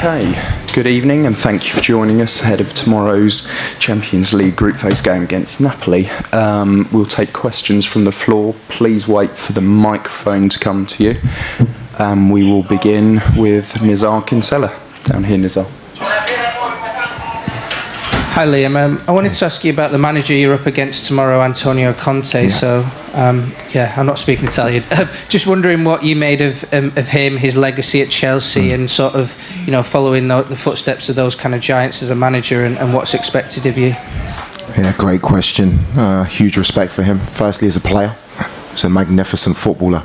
Okay, good evening and thank you for joining us ahead of tomorrow's Champions League group phase game against Napoli. We'll take questions from the floor. Please wait for the microphone to come to you. We will begin with Nizar Kinsella. Down here, Nizar. Hi Liam, I wanted to ask you about the manager you're up against tomorrow, Antonio Conte. Yeah. I'm not speaking Italian. Just wondering what you made of him, his legacy at Chelsea, and sort of, following the footsteps of those kind of giants as a manager, and what's expected of you. Yeah, great question. Huge respect for him. Firstly, as a player, he's a magnificent footballer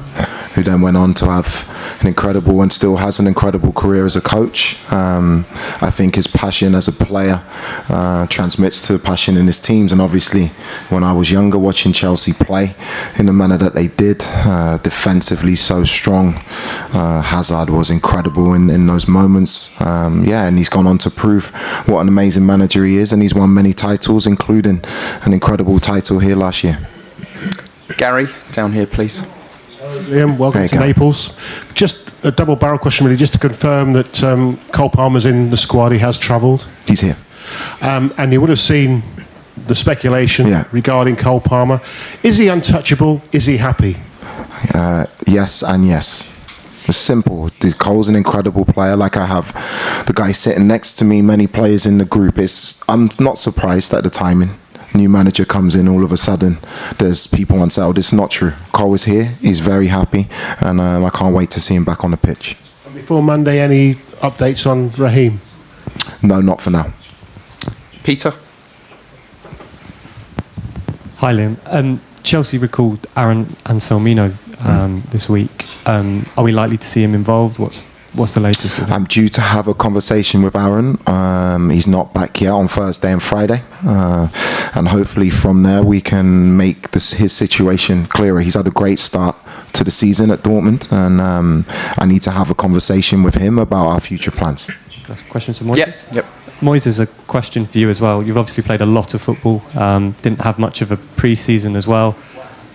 who then went on to have an incredible and still has an incredible career as a coach. I think his passion as a player transmits to passion in his teams, and obviously when I was younger watching Chelsea play in the manner that they did, defensively so strong, Hazard was incredible in those moments. And he's gone on to prove what an amazing manager he is, and he's won many titles, including an incredible title here last year. Gary, down here please. Liam, welcome to Naples. Just a double barrel question really, just to confirm that Cole Palmer's in the squad, he has travelled. He's here. And you would have seen the speculation regarding Cole Palmer. Is he untouchable? Is he happy? Yes and yes. It's simple. Cole's an incredible player. Like I have the guy sitting next to me, many players in the group. I'm not surprised at the timing. New manager comes in, all of a sudden there's people unsettled. It's not true. Cole is here, he's very happy, and I can't wait to see him back on the pitch. And before Monday, any updates on Raheem? No, not for now. Peter? Hi Liam. Chelsea recalled Aaron Anselmino this week. Are we likely to see him involved? What's the latest with him? I'm due to have a conversation with Aaron. He's not back yet on Thursday and Friday. And hopefully from there we can make his situation clearer. He's had a great start to the season at Dortmund, and I need to have a conversation with him about our future plans. Questions for Moises? Yep. Moises, a question for you as well. You've obviously played a lot of football, didn't have much of a pre-season as well.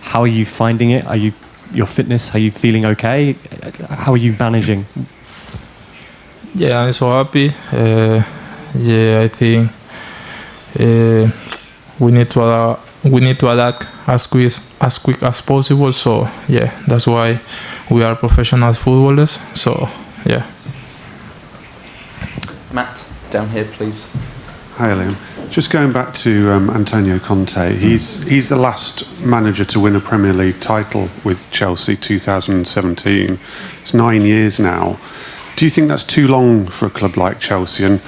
How are you finding it? Your fitness, are you feeling okay? How are you managing? Yeah, I'm so happy. I think we need to adapt as quick as possible. So that's why we are professional footballers. So Matt, down here please. Hi Liam. Just going back to Antonio Conte, he's the last manager to win a Premier League title with Chelsea, 2017. It's 9 years now. Do you think that's too long for a club like Chelsea? And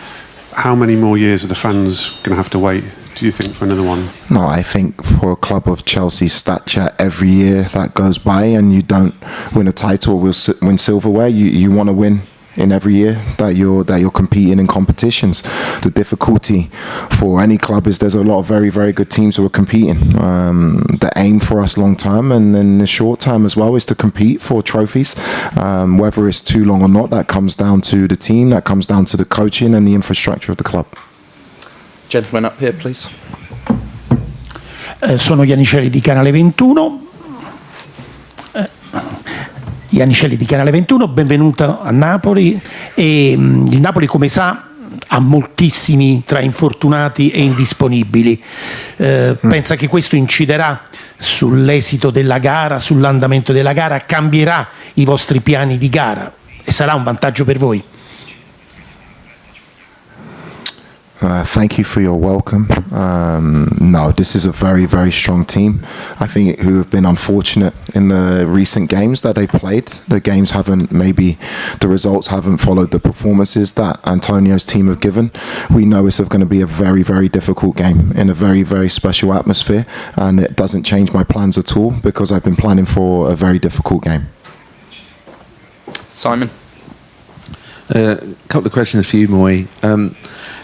how many more years are the fans going to have to wait, do you think, for another one? No, I think for a club of Chelsea's stature, every year that goes by and you don't win a title or win silverware, you want to win in every year that you're competing in competitions. The difficulty for any club is there's a lot of very, very good teams who are competing. The aim for us long term and in the short term as well is to compete for trophies. Whether it's too long or not, that comes down to the team, that comes down to the coaching and the infrastructure of the club. Gentleman up here, please. Sono Iannicelli di Canale 21. Iannicelli di Canale 21, benvenuto a Napoli. Il Napoli, come sa, ha moltissimi tra infortunati e indisponibili. Pensa che questo inciderà sull'esito della gara, sull'andamento della gara, cambierà i vostri piani di gara e sarà un vantaggio per voi? Thank you for your welcome. No, this is a very, very strong team. I think who have been unfortunate in the recent games that they've played. The games the results haven't followed the performances that Antonio's team have given. We know it's going to be a very, very difficult game in a very, very special atmosphere, and it doesn't change my plans at all because I've been planning for a very difficult game. Simon? A couple of questions for you, Moy.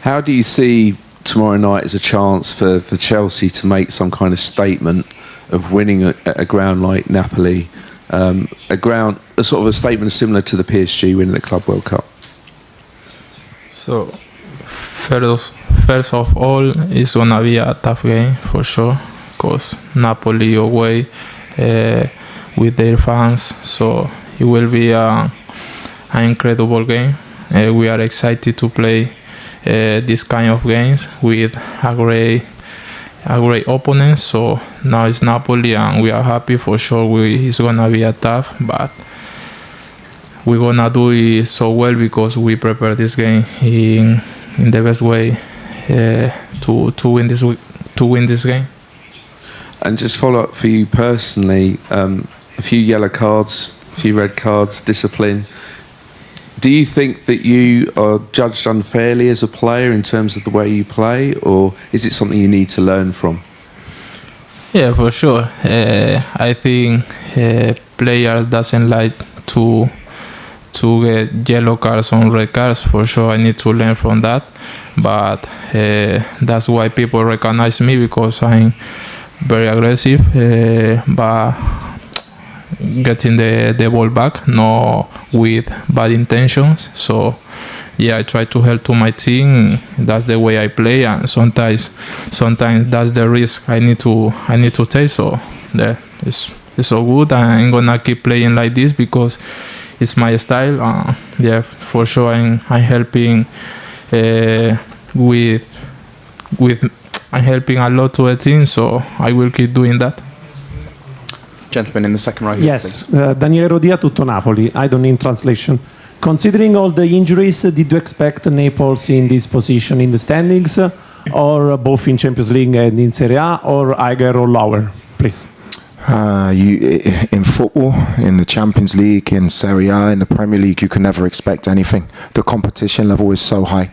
How do you see tomorrow night as a chance for Chelsea to make some kind of statement of winning a ground like Napoli, a sort of a statement similar to the PSG winning the Club World Cup? So first of all, it's gonna be a tough game for sure, because Napoli away with their fans, so it will be an incredible game. we are excited to play this kind of games with a great opponent. So now it's Napoli, and we are happy for sure. It's gonna be a tough, but we're gonna do it so well because we prepare this game in the best way to win this game. And just follow up for you personally, a few yellow cards, a few red cards, discipline. Do you think that you are judged unfairly as a player in terms of the way you play, or is it something you need to learn from? Yeah, for sure. I think player doesn't like to get yellow cards on red cards. For sure, I need to learn from that. But that's why people recognize me, because I'm very aggressive, but getting the ball back, not with bad intentions. So yeah, I try to help to my team. That's the way I play, and sometimes that's the risk I need to take. So yeah, it's so good. I'm gonna keep playing like this because it's my style. Yeah, for sure, I'm helping I'm helping a lot to the team. So I will keep doing that. Gentleman in the second row here, yes, Daniele Rodia, Tutto Napoli. I don't need translation. Considering all the injuries, did you expect Naples in this position in the standings, or both in Champions League and in Serie A, or higher or lower, please? In football, in the Champions League, in Serie A, in the Premier League, you can never expect anything. The competition level is so high.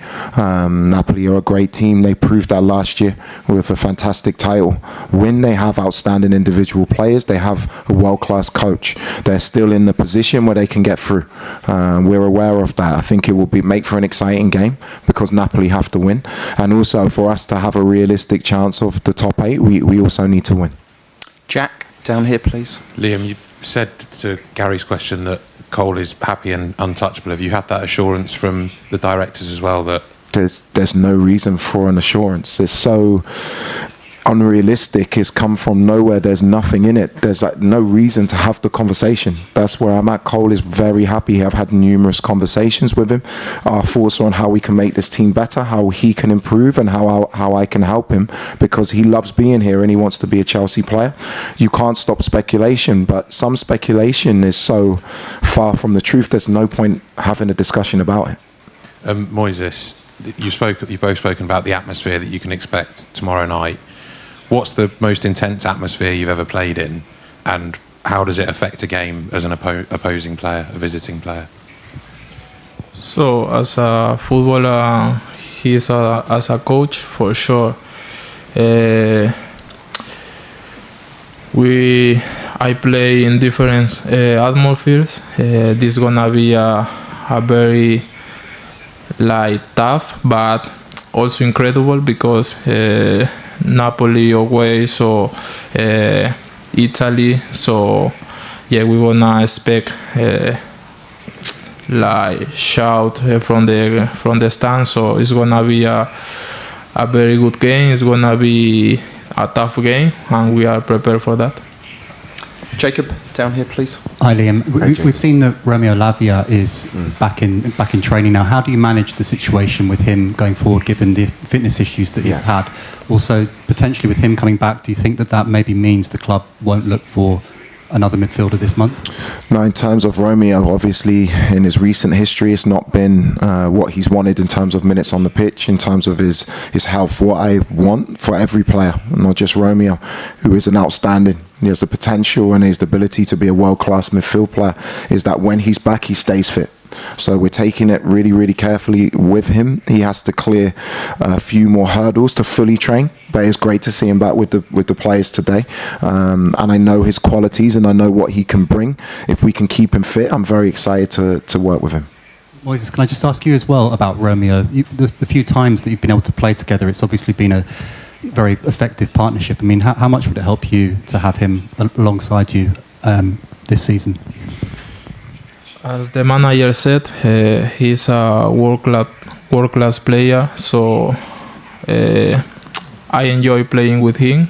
Napoli are a great team. They proved that last year with a fantastic title. When they have outstanding individual players, they have a world-class coach. They're still in the position where they can get through. We're aware of that. I think it will make for an exciting game because Napoli have to win. And also for us to have a realistic chance of the top 8, we also need to win. Jack, down here, please. Liam, you said to Gary's question that Cole is happy and untouchable. Have you had that assurance from the directors as well? That there's no reason for an assurance. It's so unrealistic. It's come from nowhere. There's nothing in it. There's like no reason to have the conversation. That's where I'm at. Cole is very happy. I've had numerous conversations with him. Our thoughts are on how we can make this team better, how he can improve, and how I can help him, because he loves being here and he wants to be a Chelsea player. You can't stop speculation, but some speculation is so far from the truth. There's no point having a discussion about it. Moises, you've both spoken about the atmosphere that you can expect tomorrow night. What's the most intense atmosphere you've ever played in, and how does it affect a game as an opposing player, a visiting player? So as a footballer, as a coach, for sure. I play in different atmospheres. This is gonna be a very tough, but also incredible, because Napoli away, so Italy, so yeah, we wanna expect shout from the stand. So it's gonna be a very good game. It's gonna be a tough game, and we are prepared for that. Jacob, down here, please. Hi, Liam. We've seen that Romeo Lavia is back in training now. How do you manage the situation with him going forward, given the fitness issues that he's had? Also, potentially with him coming back, do you think that maybe means the club won't look for another midfielder this month? No, in terms of Romeo, obviously in his recent history, it's not been what he's wanted in terms of minutes on the pitch, in terms of his health. What I want for every player, not just Romeo, who is an outstanding, he has the potential and his ability to be a world-class midfield player, is that when he's back, he stays fit. So we're taking it really, really carefully with him. He has to clear a few more hurdles to fully train, but it's great to see him back with the players today. And I know his qualities and I know what he can bring. If we can keep him fit, I'm very excited to work with him. Moises, can I just ask you as well about Romeo? The few times that you've been able to play together, it's obviously been a very effective partnership. I mean, how much would it help you to have him alongside you this season? As the manager said, he's a world-class player, so I enjoy playing with him.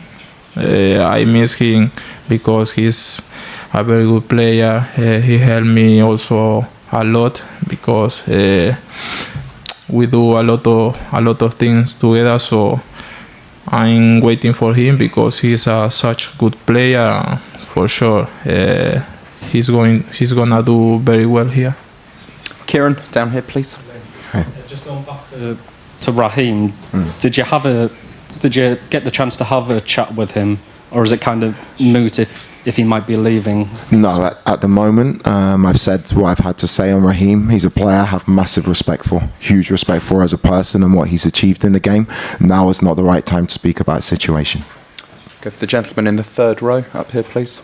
I miss him because he's a very good player. He helped me also a lot because we do a lot of things together. So I'm waiting for him because he's such a good player. For sure, he's gonna do very well here. Kieran, down here, please. Just going back to Raheem, did you get the chance to have a chat with him, or is it kind of moot if he might be leaving? No, at the moment, I've said what I've had to say on Raheem. He's a player I have massive respect for, huge respect for as a person and what he's achieved in the game. Now is not the right time to speak about his situation. Go for the gentleman in the third row, up here, please.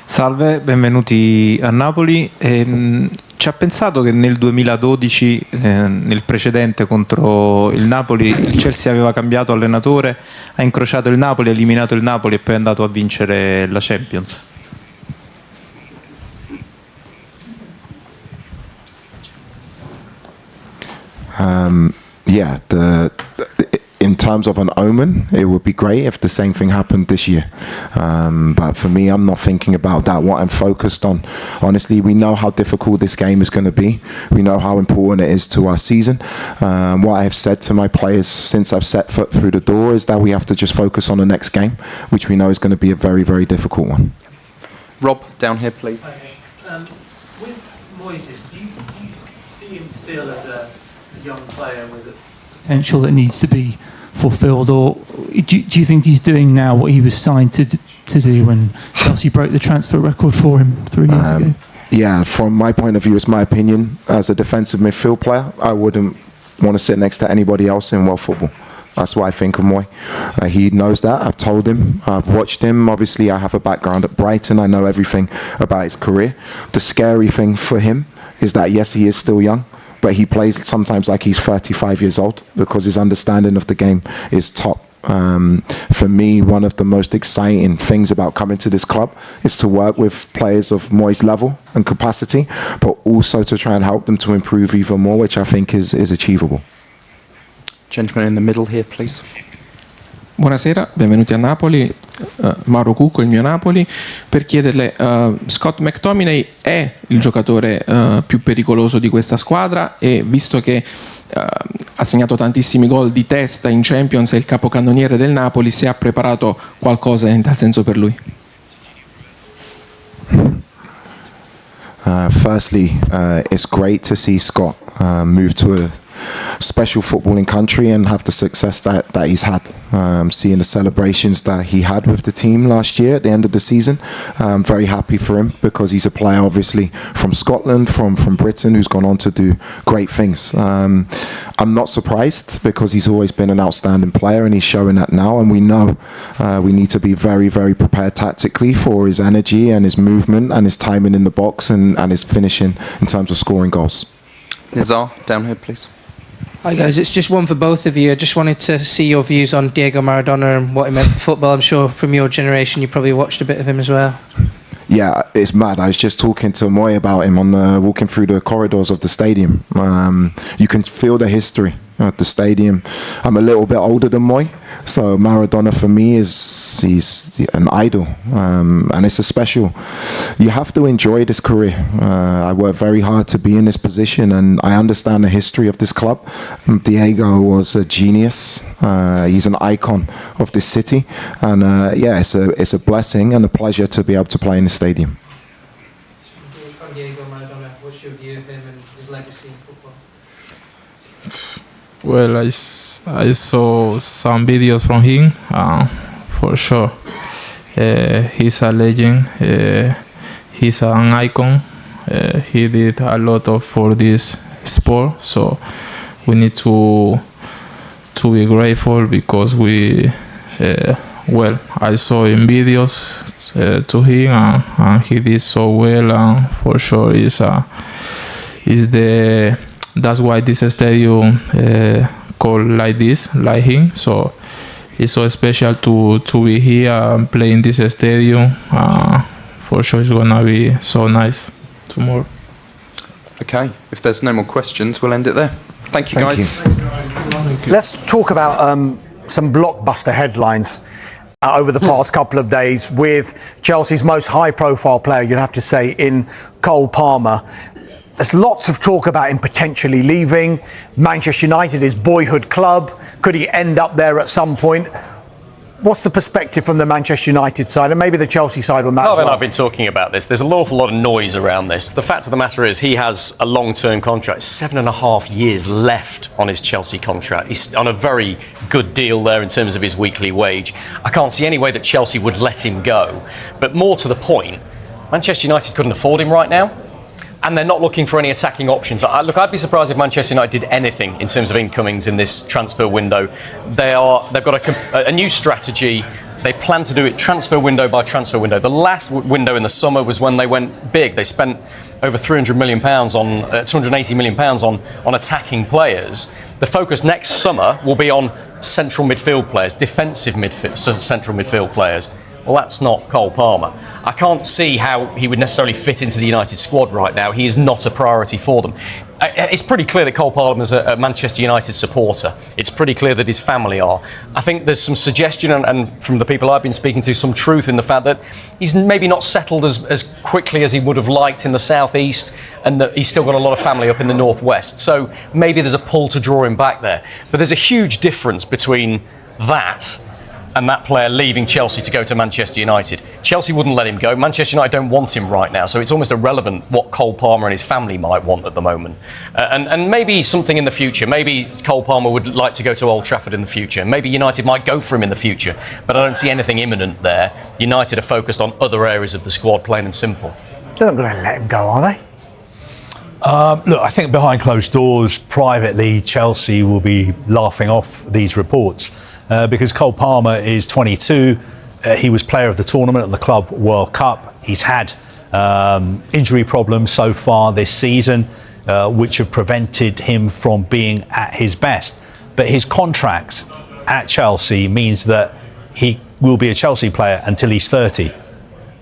Salve, benvenuti a Napoli. Ci ha pensato che nel 2012, nel precedente contro il Napoli, il Chelsea aveva cambiato allenatore, ha incrociato il Napoli, ha eliminato il Napoli e poi è andato a vincere la Champions? Yeah, in terms of an omen, it would be great if the same thing happened this year. But for me, I'm not thinking about that. What I'm focused on, honestly, we know how difficult this game is going to be. We know how important it is to our season. What I have said to my players since I've set foot through the door is that we have to just focus on the next game, which we know is going to be a very, very difficult one. Rob, down here, please. With Moises, do you see him still as a young player with potential that needs to be fulfilled, or do you think he's doing now what he was signed to do when Chelsea broke the transfer record for him 3 years ago? Yeah, from my point of view, it's my opinion. As a defensive midfield player, I wouldn't want to sit next to anybody else in world football. That's what I think of Moy. He knows that. I've told him. I've watched him. Obviously, I have a background at Brighton. I know everything about his career. The scary thing for him is that, yes, he is still young, but he plays sometimes like he's 35 years old because his understanding of the game is top. For me, one of the most exciting things about coming to this club is to work with players of Moy's level and capacity, but also to try and help them to improve even more, which I think is achievable. Gentleman in the middle here, please. Buonasera, benvenuti a Napoli. Mauro Cucco, il mio Napoli, per chiederle, Scott McTominay è il giocatore più pericoloso di questa squadra, e visto che ha segnato tantissimi gol di testa in Champions, è il capocannoniere del Napoli, se ha preparato qualcosa in tal senso per lui? Firstly, it's great to see Scott move to a special footballing country and have the success that he's had. Seeing the celebrations that he had with the team last year at the end of the season, I'm very happy for him because he's a player obviously from Scotland, from Britain, who's gone on to do great things. I'm not surprised because he's always been an outstanding player and he's showing that now, and we know we need to be very, very prepared tactically for his energy and his movement and his timing in the box and his finishing in terms of scoring goals. Nizar, down here, please. Hi guys, it's just one for both of you. I just wanted to see your views on Diego Maradona and what he meant for football. I'm sure from your generation you probably watched a bit of him as well. Yeah, it's mad. I was just talking to Moy about him on walking through the corridors of the stadium. You can feel the history at the stadium. I'm a little bit older than Moy, so Maradona for me he's an idol, and it's a special. You have to enjoy this career. I worked very hard to be in this position, and I understand the history of this club. Diego was a genius. He's an icon of this city, and yeah, it's a blessing and a pleasure to be able to play in the stadium. Diego Maradona, what's your view of him and his legacy in football? Well, I saw some videos from him, for sure. He's a legend. He's an icon. He did a lot for this sport, so we need to be grateful because I saw in videos to him, and he did so well, and for sure that's why this stadium called like this, like him. So it's so special to be here and play in this stadium. For sure it's gonna be so nice tomorrow. Okay, if there's no more questions, we'll end it there. Thank you, guys. Let's talk about some blockbuster headlines. over the past couple of days with Chelsea's most high-profile player, you'd have to say, in Cole Palmer. There's lots of talk about him potentially leaving. Manchester United, his boyhood club. Could he end up there at some point? What's the perspective from the Manchester United side and maybe the Chelsea side on that as well? I've been talking about this. There's an awful lot of noise around this. The fact of the matter is he has a long-term contract, 7.5 years left on his Chelsea contract. He's on a very good deal there in terms of his weekly wage. I can't see any way that Chelsea would let him go. But more to the point, Manchester United couldn't afford him right now. And they're not looking for any attacking options. I'd be surprised if Manchester United did anything in terms of incomings in this transfer window. They've got a new strategy. They plan to do it transfer window by transfer window. The last window in the summer was when they went big. They spent over £280 million on attacking players. The focus next summer will be on central midfield players, defensive central midfield players. Well, that's not Cole Palmer. I can't see how he would necessarily fit into the United squad right now. He is not a priority for them. It's pretty clear that Cole Palmer is a Manchester United supporter. It's pretty clear that his family are. I think there's some suggestion, and from the people I've been speaking to, some truth in the fact that he's maybe not settled as quickly as he would have liked in the southeast, and that he's still got a lot of family up in the northwest. So maybe there's a pull to draw him back there. But there's a huge difference between that and that player leaving Chelsea to go to Manchester United. Chelsea wouldn't let him go. Manchester United don't want him right now, so it's almost irrelevant what Cole Palmer and his family might want at the moment. And maybe something in the future. Maybe Cole Palmer would like to go to Old Trafford in the future. Maybe United might go for him in the future, but I don't see anything imminent there. United are focused on other areas of the squad, plain and simple. They're not going to let him go, are they? Look, I think behind closed doors, privately, Chelsea will be laughing off these reports. Because Cole Palmer is 22, he was player of the tournament at the Club World Cup. He's had injury problems so far this season, which have prevented him from being at his best. But his contract at Chelsea means that he will be a Chelsea player until he's 30,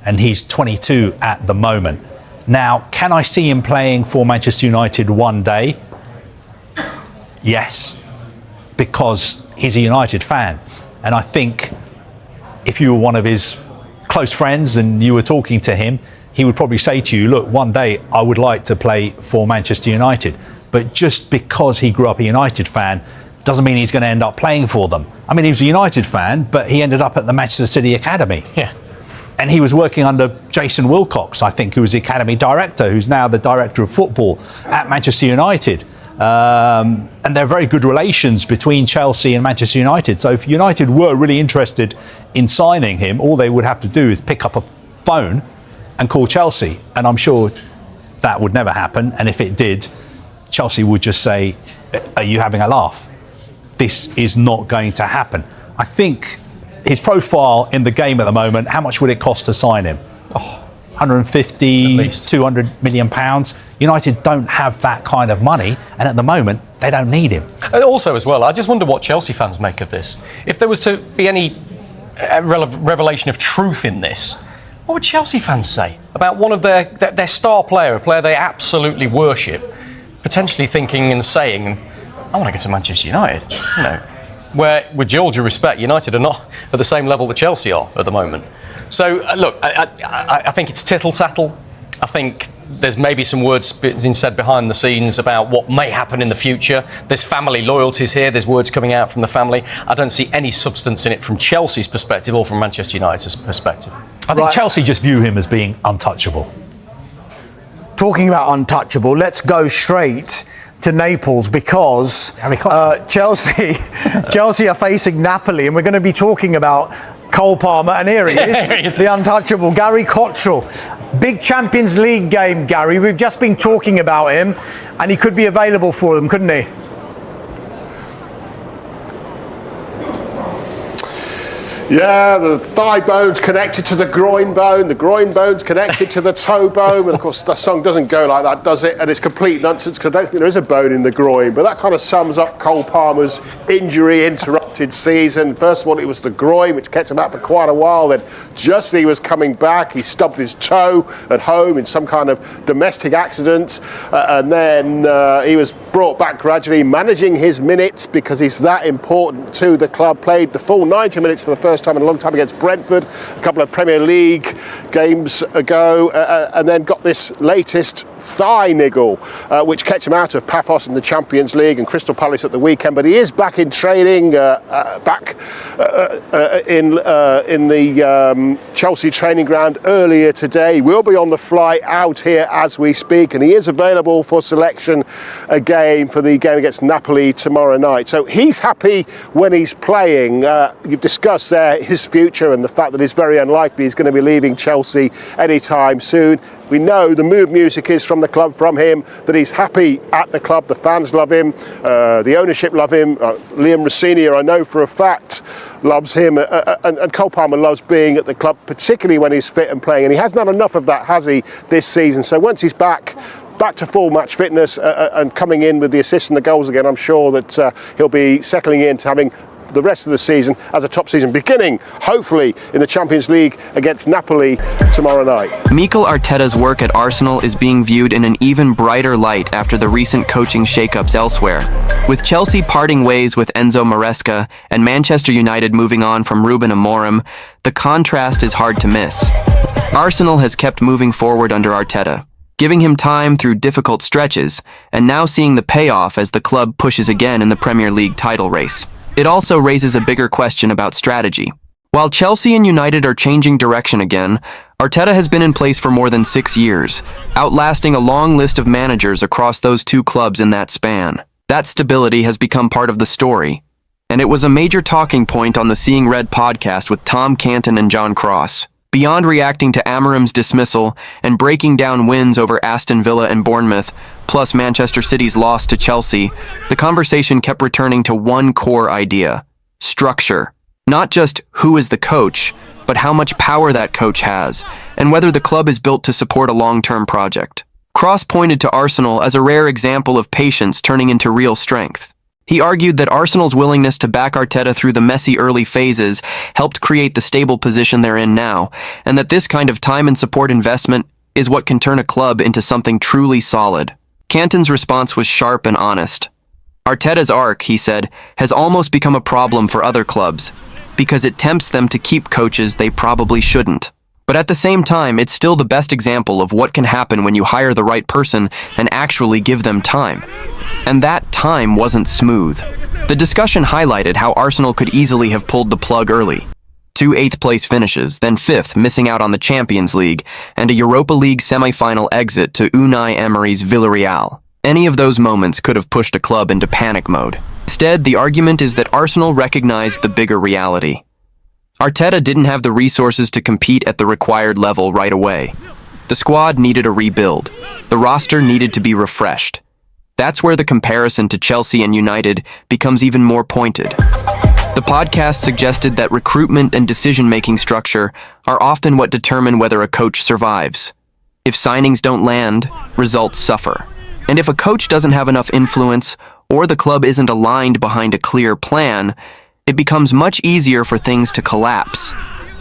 and he's 22 at the moment. Now, can I see him playing for Manchester United one day? Yes, because he's a United fan. And I think if you were one of his close friends and you were talking to him, he would probably say to you, look, one day I would like to play for Manchester United. But just because he grew up a United fan doesn't mean he's going to end up playing for them. I mean, he was a United fan, but he ended up at the Manchester City Academy. Yeah. And he was working under Jason Wilcox, I think, who was the academy director, who's now the director of football at Manchester United. And there are very good relations between Chelsea and Manchester United. So if United were really interested in signing him, all they would have to do is pick up a phone and call Chelsea. And I'm sure that would never happen. And if it did, Chelsea would just say, are you having a laugh? This is not going to happen. I think his profile in the game at the moment, how much would it cost to sign him? 150, 200 million pounds. United don't have that kind of money, and at the moment they don't need him. Also as well, I just wonder what Chelsea fans make of this. If there was to be any revelation of truth in this, what would Chelsea fans say about one of their star player, a player they absolutely worship, potentially thinking and saying, I want to get to Manchester United, you know, where, with all due respect, United are not at the same level that Chelsea are at the moment. So, look, I think it's tittle-tattle. I think there's maybe some words being said behind the scenes about what may happen in the future. There's family loyalties here. There's words coming out from the family. I don't see any substance in it from Chelsea's perspective or from Manchester United's perspective. I think Chelsea just view him as being untouchable. Talking about untouchable, let's go straight to Naples because Chelsea are facing Napoli, and we're going to be talking about Cole Palmer, and here he is, the untouchable Gary Cottrell. Big Champions League game, Gary. We've just been talking about him, and he could be available for them, couldn't he? Yeah, the thigh bone's connected to the groin bone's connected to the toe bone, and of course the song doesn't go like that, does it? And it's complete nonsense because I don't think there is a bone in the groin, but that kind of sums up Cole Palmer's injury interrupted interrupted season. First of all, it was the groin, which kept him out for quite a while. Then just as he was coming back, he stubbed his toe at home in some kind of domestic accident. And then he was brought back gradually, managing his minutes because he's that important to the club. Played the full 90 minutes for the first time in a long time against Brentford, a couple of Premier League games ago, and then got this latest thigh niggle, which kept him out of Paphos in the Champions League and Crystal Palace at the weekend. But he is back in training, back in the Chelsea training ground earlier today. He will be on the flight out here as we speak, and he is available for selection again for the game against Napoli tomorrow night. So he's happy when he's playing. You've discussed there his future and the fact that it's very unlikely he's going to be leaving Chelsea anytime soon. We know the mood music is from the club, from him, that he's happy at the club. The fans love him, the ownership love him. Liam Rosenior, I know for a fact, loves him, and Cole Palmer loves being at the club, particularly when he's fit and playing. And he hasn't had enough of that, has he, this season? So once he's back to full match fitness and coming in with the assists and the goals again, I'm sure that he'll be settling into having the rest of the season as a top season, beginning hopefully in the Champions League against Napoli tomorrow night. Mikel Arteta's work at Arsenal is being viewed in an even brighter light after the recent coaching shakeups elsewhere. With Chelsea parting ways with Enzo Maresca and Manchester United moving on from Ruben Amorim, the contrast is hard to miss. Arsenal has kept moving forward under Arteta, giving him time through difficult stretches, and now seeing the payoff as the club pushes again in the Premier League title race. It also raises a bigger question about strategy. While Chelsea and United are changing direction again, Arteta has been in place for more than 6 years, outlasting a long list of managers across those two clubs in that span. That stability has become part of the story, and it was a major talking point on the Seeing Red podcast with Tom Canton and John Cross. Beyond reacting to Amorim's dismissal and breaking down wins over Aston Villa and Bournemouth, plus Manchester City's loss to Chelsea, the conversation kept returning to one core idea: structure. Not just who is the coach, but how much power that coach has, and whether the club is built to support a long-term project. Cross pointed to Arsenal as a rare example of patience turning into real strength. He argued that Arsenal's willingness to back Arteta through the messy early phases helped create the stable position they're in now, and that this kind of time and support investment is what can turn a club into something truly solid. Canton's response was sharp and honest. Arteta's arc, he said, has almost become a problem for other clubs, because it tempts them to keep coaches they probably shouldn't. But at the same time, it's still the best example of what can happen when you hire the right person and actually give them time. And that time wasn't smooth. The discussion highlighted how Arsenal could easily have pulled the plug early. 2 8th-place finishes, then 5th, missing out on the Champions League, and a Europa League semi-final exit to Unai Emery's Villarreal. Any of those moments could have pushed a club into panic mode. Instead, the argument is that Arsenal recognized the bigger reality. Arteta didn't have the resources to compete at the required level right away. The squad needed a rebuild. The roster needed to be refreshed. That's where the comparison to Chelsea and United becomes even more pointed. The podcast suggested that recruitment and decision-making structure are often what determine whether a coach survives. If signings don't land, results suffer. And if a coach doesn't have enough influence, or the club isn't aligned behind a clear plan, it becomes much easier for things to collapse.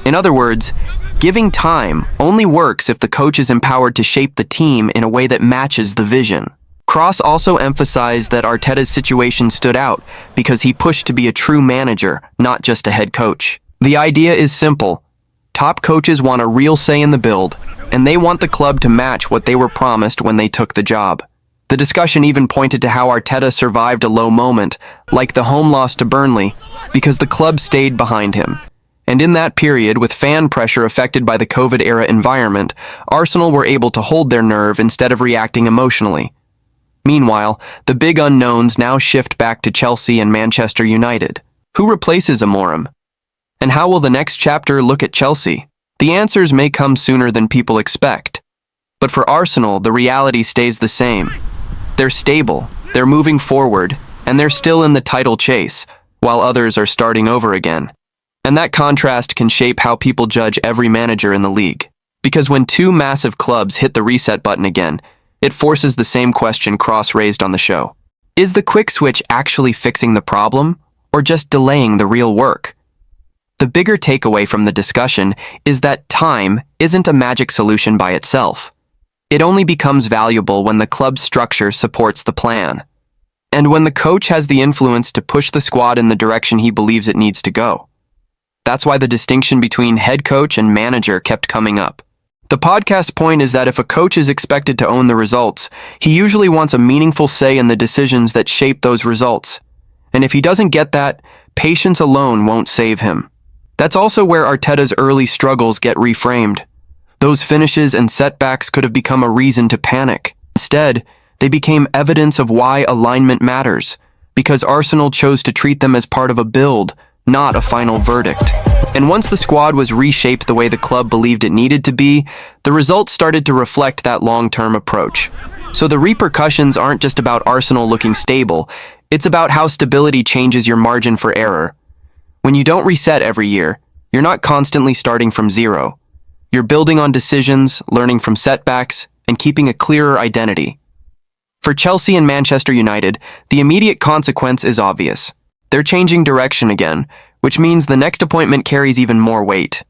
In other words, giving time only works if the coach is empowered to shape the team in a way that matches the vision. Cross also emphasized that Arteta's situation stood out because he pushed to be a true manager, not just a head coach. The idea is simple. Top coaches want a real say in the build, and they want the club to match what they were promised when they took the job. The discussion even pointed to how Arteta survived a low moment, like the home loss to Burnley, because the club stayed behind him. And in that period, with fan pressure affected by the COVID-era environment, Arsenal were able to hold their nerve instead of reacting emotionally. Meanwhile, the big unknowns now shift back to Chelsea and Manchester United. Who replaces Amorim? And how will the next chapter look at Chelsea? The answers may come sooner than people expect. But for Arsenal, the reality stays the same. They're stable, they're moving forward, and they're still in the title chase, while others are starting over again. And that contrast can shape how people judge every manager in the league. Because when two massive clubs hit the reset button again, it forces the same question Cross raised on the show. Is the quick switch actually fixing the problem, or just delaying the real work? The bigger takeaway from the discussion is that time isn't a magic solution by itself. It only becomes valuable when the club's structure supports the plan, and when the coach has the influence to push the squad in the direction he believes it needs to go. That's why the distinction between head coach and manager kept coming up. The podcast point is that if a coach is expected to own the results, he usually wants a meaningful say in the decisions that shape those results. And if he doesn't get that, patience alone won't save him. That's also where Arteta's early struggles get reframed. Those finishes and setbacks could have become a reason to panic. Instead, they became evidence of why alignment matters, because Arsenal chose to treat them as part of a build, not a final verdict. And once the squad was reshaped the way the club believed it needed to be, the results started to reflect that long-term approach. So the repercussions aren't just about Arsenal looking stable, it's about how stability changes your margin for error. When you don't reset every year, you're not constantly starting from zero. You're building on decisions, learning from setbacks, and keeping a clearer identity. For Chelsea and Manchester United, the immediate consequence is obvious. They're changing direction again, which means the next appointment carries even more weight.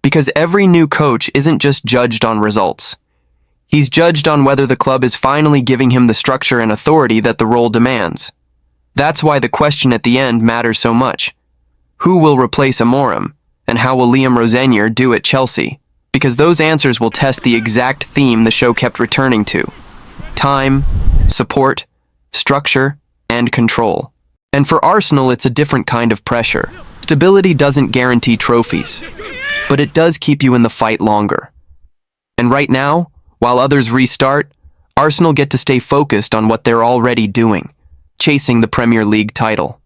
Because every new coach isn't just judged on results. He's judged on whether the club is finally giving him the structure and authority that the role demands. That's why the question at the end matters so much. Who will replace Amorim, and how will Liam Rosenior do at Chelsea? Because those answers will test the exact theme the show kept returning to. Time, support, structure, and control. And for Arsenal, it's a different kind of pressure. Stability doesn't guarantee trophies, but it does keep you in the fight longer. And right now, while others restart, Arsenal get to stay focused on what they're already doing, chasing the Premier League title.